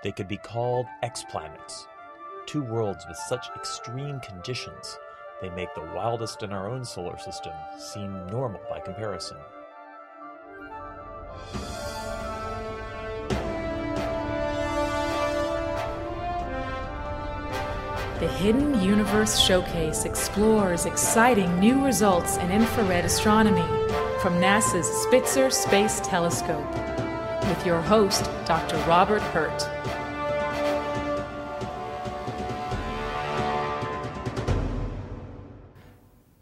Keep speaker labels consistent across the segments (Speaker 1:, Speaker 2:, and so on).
Speaker 1: They could be called exoplanets, two worlds with such extreme conditions they make the wildest in our own solar system seem normal by comparison.
Speaker 2: The Hidden Universe Showcase explores exciting new results in infrared astronomy from NASA's Spitzer Space Telescope, with your host, Dr. Robert Hurt.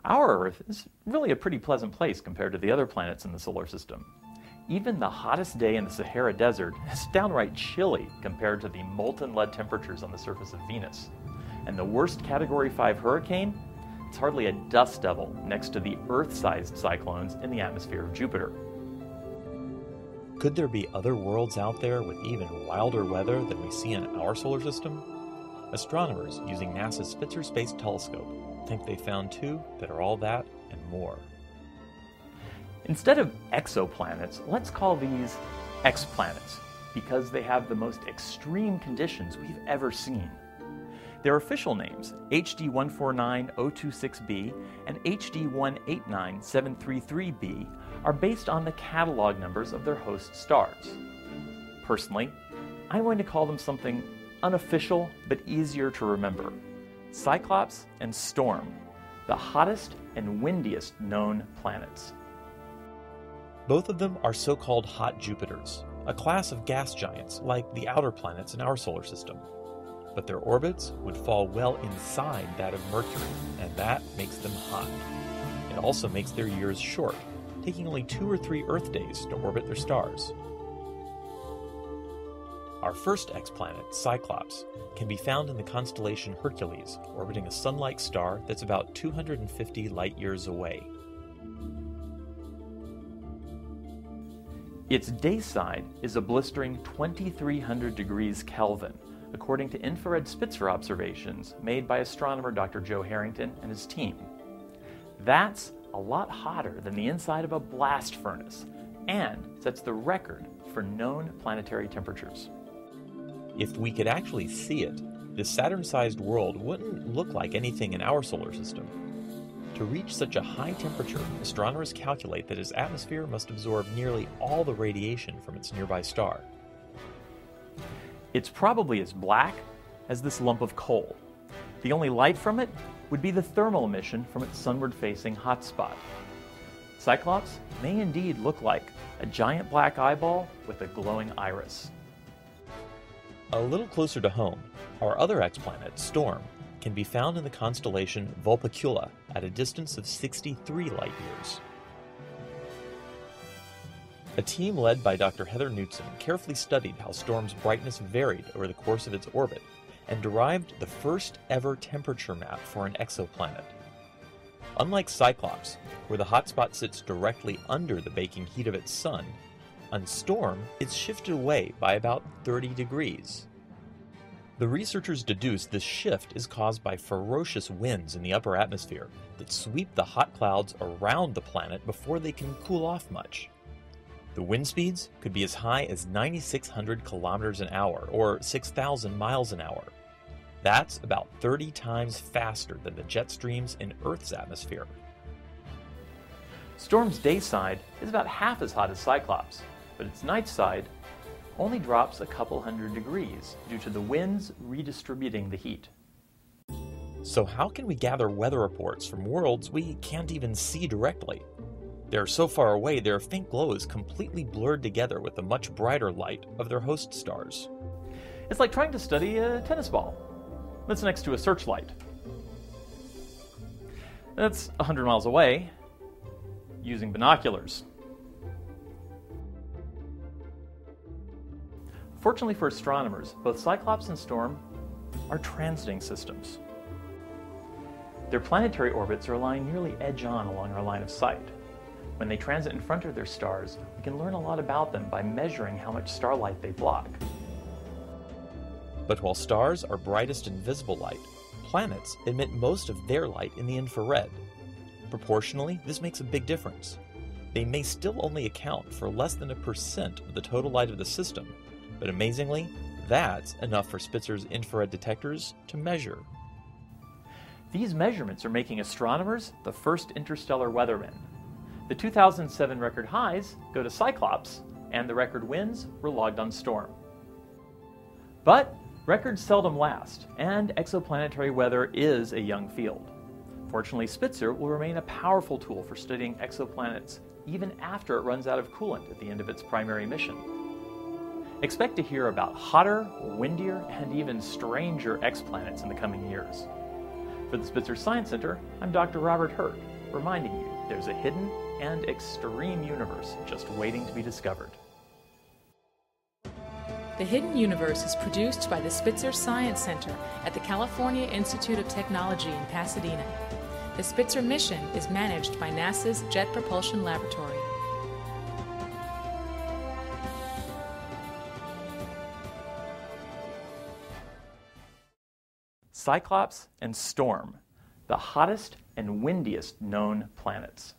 Speaker 3: Our Earth is really a pretty pleasant place compared to the other planets in the solar system. Even the hottest day in the Sahara Desert is downright chilly compared to the molten lead temperatures on the surface of Venus. And the worst Category 5 hurricane? It's hardly a dust devil next to the Earth-sized cyclones in the atmosphere of Jupiter.
Speaker 1: Could there be other worlds out there with even wilder weather than we see in our solar system? Astronomers using NASA's Spitzer Space Telescope think they found two that are all that and more.
Speaker 3: Instead of exoplanets, let's call these exoplanets because they have the most extreme conditions we've ever seen. Their official names, HD 149026b and HD 189733b, are based on the catalog numbers of their host stars. Personally, I'm going to call them something unofficial but easier to remember: Cyclops and Storm, the hottest and windiest known planets.
Speaker 1: Both of them are so-called hot Jupiters, a class of gas giants like the outer planets in our solar system. But their orbits would fall well inside that of Mercury, and that makes them hot. It also makes their years short, taking only 2 or 3 Earth days to orbit their stars. Our first exoplanet, Cyclops, can be found in the constellation Hercules, orbiting a sun-like star that's about 250 light-years away.
Speaker 3: Its day side is a blistering 2300 degrees Kelvin, according to infrared Spitzer observations made by astronomer Dr. Joe Harrington and his team. That's a lot hotter than the inside of a blast furnace, and sets the record for known planetary temperatures.
Speaker 1: If we could actually see it, this Saturn-sized world wouldn't look like anything in our solar system. To reach such a high temperature, astronomers calculate that its atmosphere must absorb nearly all the radiation from its nearby star.
Speaker 3: It's probably as black as this lump of coal. The only light from it would be the thermal emission from its sunward-facing hotspot. Cyclops may indeed look like a giant black eyeball with a glowing iris.
Speaker 1: A little closer to home, our other exoplanet, Storm, can be found in the constellation Vulpecula at a distance of 63 light-years. A team led by Dr. Heather Knutson carefully studied how Storm's brightness varied over the course of its orbit and derived the first ever temperature map for an exoplanet. Unlike Cyclops, where the hotspot sits directly under the baking heat of its sun, on Storm it's shifted away by about 30 degrees. The researchers deduced this shift is caused by ferocious winds in the upper atmosphere that sweep the hot clouds around the planet before they can cool off much. The wind speeds could be as high as 9,600 kilometers an hour, or 6,000 miles an hour. That's about 30 times faster than the jet streams in Earth's atmosphere.
Speaker 3: Storm's day side is about half as hot as Cyclops, but its night side only drops a couple hundred degrees due to the winds redistributing the heat.
Speaker 1: So how can we gather weather reports from worlds we can't even see directly? They're so far away their faint glow is completely blurred together with the much brighter light of their host stars.
Speaker 3: It's like trying to study a tennis ball that's next to a searchlight. That's 100 miles away using binoculars. Fortunately for astronomers, both Cyclops and Storm are transiting systems. Their planetary orbits are aligned nearly edge-on along our line of sight. When they transit in front of their stars, we can learn a lot about them by measuring how much starlight they block.
Speaker 1: But while stars are brightest in visible light, planets emit most of their light in the infrared. Proportionally, this makes a big difference. They may still only account for less than 1% of the total light of the system, but amazingly, That's enough for Spitzer's infrared detectors to measure.
Speaker 3: These measurements are making astronomers the first interstellar weathermen. The 2007 record highs go to Cyclops, and the record winds were logged on Storm. But records seldom last, and exoplanetary weather is a young field. Fortunately, Spitzer will remain a powerful tool for studying exoplanets even after it runs out of coolant at the end of its primary mission. Expect to hear about hotter, windier, and even stranger exoplanets in the coming years. For the Spitzer Science Center, I'm Dr. Robert Hurt, reminding you there's a hidden and extreme universe just waiting to be discovered.
Speaker 2: The Hidden Universe is produced by the Spitzer Science Center at the California Institute of Technology in Pasadena. The Spitzer mission is managed by NASA's Jet Propulsion Laboratory.
Speaker 3: Cyclops and Storm, the hottest and windiest known planets.